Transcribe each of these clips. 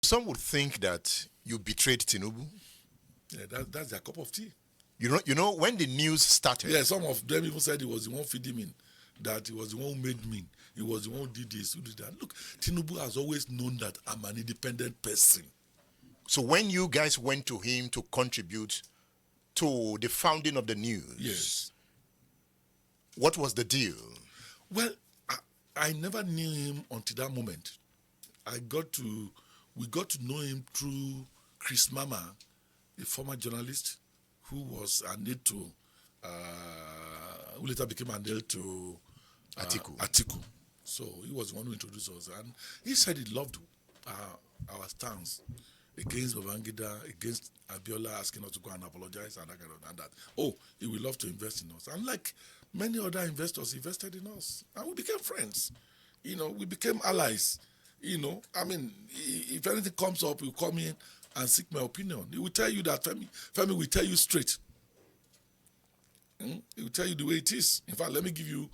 Some would think that you betrayed Tinubu. Yeah, that's their cup of tea. When the news started. Yeah, some of them even said he was the one feeding me, that he was the one who made me, he was the one who did this, who did that. Look, Tinubu has always known that I'm an independent person. So when you guys went to him to contribute to the founding of the news, yes, what was the deal? Well, I never knew him until that moment. We got to know him through Chris Mama, a former journalist who was an aide to, who later became an aide to Atiku. So he was the one who introduced us, and he said he loved our stance against Babangida, against Abiola, asking us to go and apologize and that kind of and that. Oh, he would love to invest in us. And like many other investors invested in us, and we became friends. We became allies. I mean, if anything comes up, he'll come in and seek my opinion. He will tell you that Femi will tell you straight. He will tell you the way it is. In fact, let me give you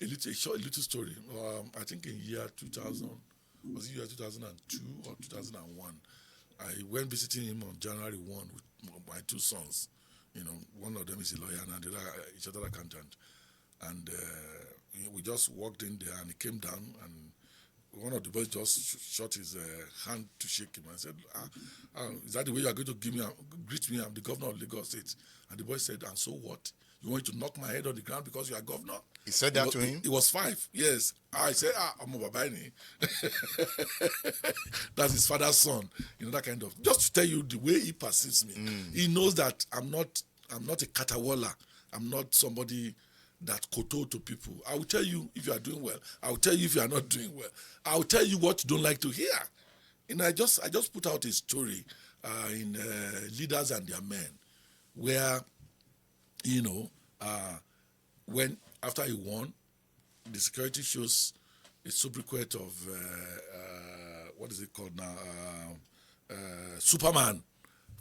a little story. I think in year 2000, was it year 2002 or 2001? I went visiting him on January 1 with my two sons. One of them is a lawyer and the other is another accountant. And we just walked in there and he came down and one of the boys just shot his hand to shake him and said, is that the way you are going to greet me? I'm the governor of Lagos State. And the boy said, and so what? You want to knock my head on the ground because you are governor? He said that to him? He was 5, yes. I said, I'm a Babaini. That's his father's son. That kind of. Just to tell you the way he perceives me. He knows that I'm not a catawalla. I'm not somebody that koto to people. I will tell you if you are doing well. I will tell you if you are not doing well. I will tell you what you don't like to hear. I just put out a story in Leaders and Their Men, where when after he won, the security shows a sobriquet of what is it called now? Superman.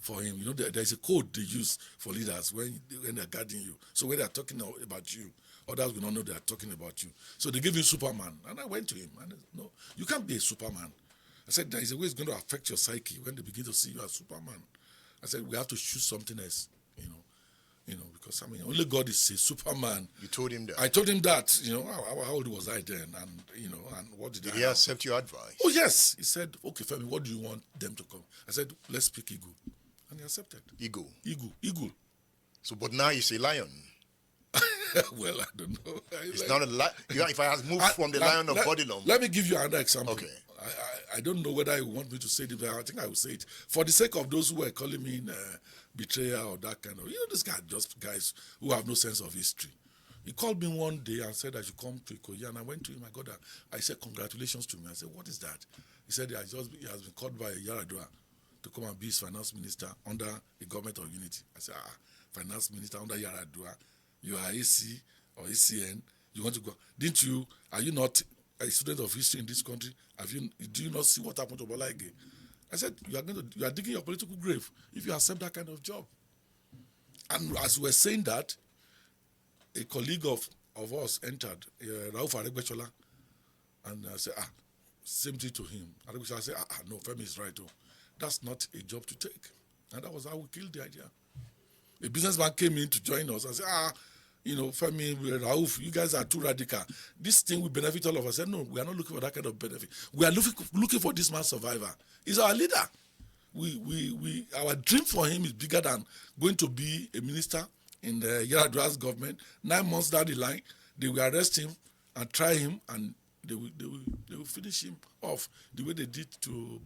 For him, there's a code they use for leaders when they're guarding you. So when they're talking about you, others will not know they're talking about you. So they give him Superman. And I went to him and I said, no, you can't be a Superman. I said, there is a way it's going to affect your psyche when they begin to see you as Superman. I said, we have to choose something else, because only God is a Superman. You told him that? I told him that, how old was I then? And, and what did he accept your advice? Oh, yes. He said, okay, Femi, what do you want them to come? I said, let's speak Igbo. And he accepted. Eagle. So, but now he's a lion. Well, I don't know. It's not a lion. If I had moved from the lion of Bodilum. Let me give you another example. Okay. I don't know whether you want me to say it, but I think I will say it. For the sake of those who were calling me betrayer or that kind of, this guy, just guys who have no sense of history. He called me one day and said I should come to Ikoyi, and I went to him. I said, congratulations to me. I said, what is that? He said he has been called by Yaradua to come and be his finance minister under the government of unity. I said, finance minister under Yaradua, you are AC or ACN, you want to go. Are you not a student of history in this country? Do you not see what happened to Bola again? I said, you are digging your political grave if you accept that kind of job. And as we were saying that, a colleague of us entered, Rauf Aregbesola, and I said, same thing to him. Aregbesola said, no, Femi is right. That's not a job to take. And that was how we killed the idea. A businessman came in to join us and said, Femi, Rauf, you guys are too radical. This thing will benefit all of us. I said, no, we are not looking for that kind of benefit. We are looking for this man's survivor. He's our leader. Our dream for him is bigger than going to be a minister in the Yaradua's government. 9 months down the line, they will arrest him and try him, and they will finish him off the way they did to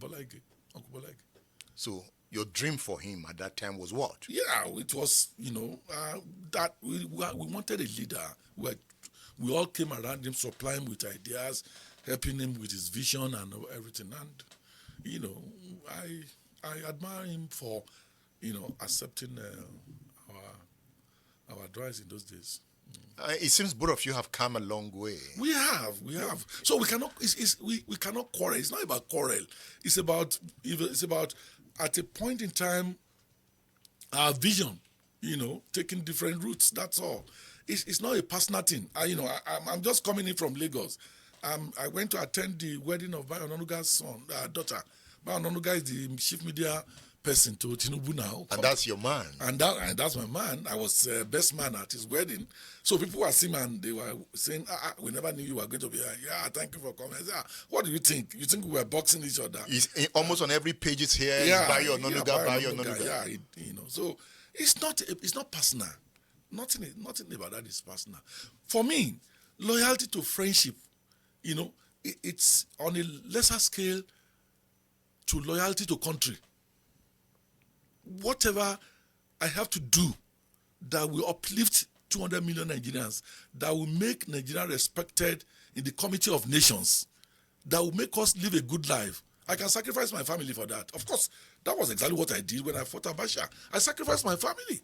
Uncle Bola. So your dream for him at that time was what? Yeah, it was, that we wanted a leader. We all came around him, supplying him with ideas, helping him with his vision and everything. And, I admire him for, accepting our advice in those days. It seems both of you have come a long way. We have. So we cannot. We cannot quarrel. It's not about quarrel. It's about at a point in time, our vision. Taking different routes. That's all. It's not a personal thing. I'm just coming in from Lagos. I went to attend the wedding of my Onanuga's daughter. Ononuga is the chief media person to Tinubu now. And that's your man. And that's my man. I was best man at his wedding. So people were seeing and they were saying, we never knew you were going to be here. Yeah, thank you for coming. I said, what do you think? You think we were boxing each other? Almost on every page it's here. Yeah, Bayo Ononuga. Yeah, so it's not personal. Nothing about that is personal. For me, loyalty to friendship, it's on a lesser scale to loyalty to country. Whatever I have to do that will uplift 200 million Nigerians, that will make Nigeria respected in the Committee of Nations, that will make us live a good life, I can sacrifice my family for that. Of course, that was exactly what I did when I fought Abacha. I sacrificed my family.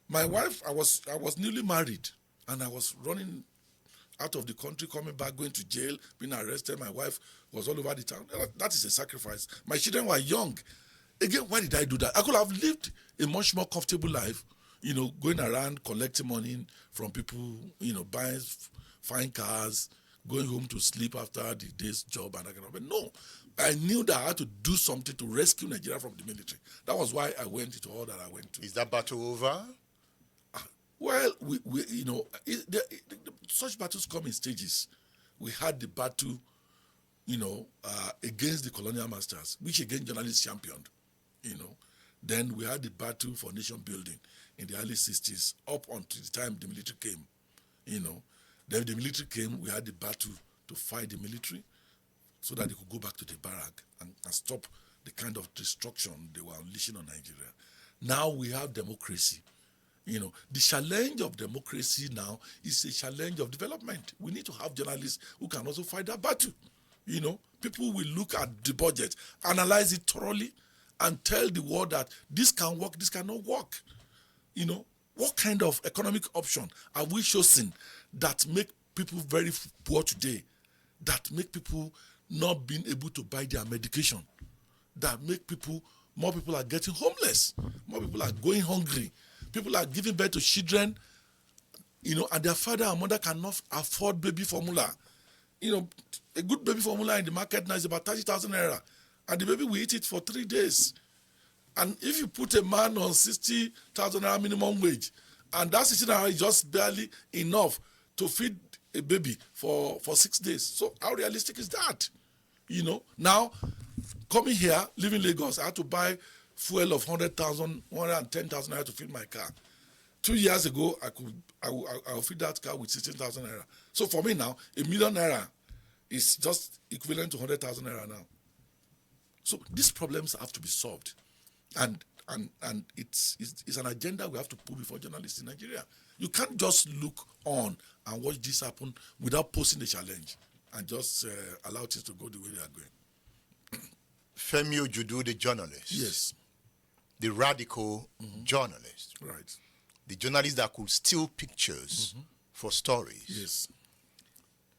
My wife, I was newly married, and I was running out of the country, coming back, going to jail, being arrested. My wife was all over the town. That is a sacrifice. My children were young. Again, why did I do that? I could have lived a much more comfortable life, going around collecting money from people, buying fine cars, going home to sleep after the day's job and that kind of thing. But no, I knew that I had to do something to rescue Nigeria from the military. That was why I went into all that I went to. Is that battle over? Well, such battles come in stages. We had the battle, against the colonial masters, which again journalists championed. Then we had the battle for nation building in the early 60s, up until the time the military came. Then the military came, we had the battle to fight the military so that they could go back to the barrack and stop the kind of destruction they were unleashing on Nigeria. Now we have democracy. The challenge of democracy now is a challenge of development. We need to have journalists who can also fight that battle. People will look at the budget, analyze it thoroughly, and tell the world that this can work, this cannot work. What kind of economic option are we choosing that make people very poor today, that make people not being able to buy their medication, that make more people are getting homeless, more people are going hungry, people are giving birth to children, and their father and mother cannot afford baby formula. A good baby formula in the market now is about 30,000 naira. And the baby will eat it for 3 days. And if you put a man on 60,000 naira minimum wage, and that 60 naira is just barely enough to feed a baby for 6 days. So how realistic is that? Now, coming here, living in Lagos, I had to buy fuel of 100,000, 110,000 naira to fill my car. 2 years ago, I'll feed that car with 16,000 naira. So for me now, $1 million naira is just equivalent to 100,000 naira now. So these problems have to be solved, and it's an agenda we have to put before journalists in Nigeria. You can't just look on and watch this happen without posing the challenge and just allow things to go the way they are going. Femi Ojudu, the journalist. Yes. The radical journalist. Right. The journalist that could steal pictures for stories. Yes.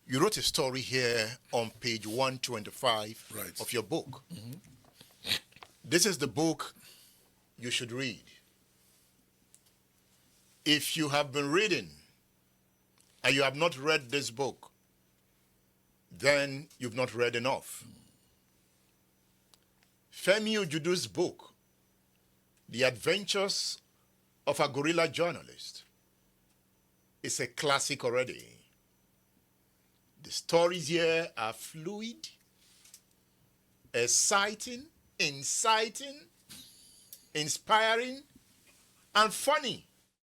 You wrote a story here on page 125 of your book. This is the book you should read. If you have been reading and you have not read this book, then you've not read enough. Femi Ojudu's book, The Adventures of a Guerrilla Journalist, is a classic already. The stories here are fluid, exciting, inciting, inspiring, and funny.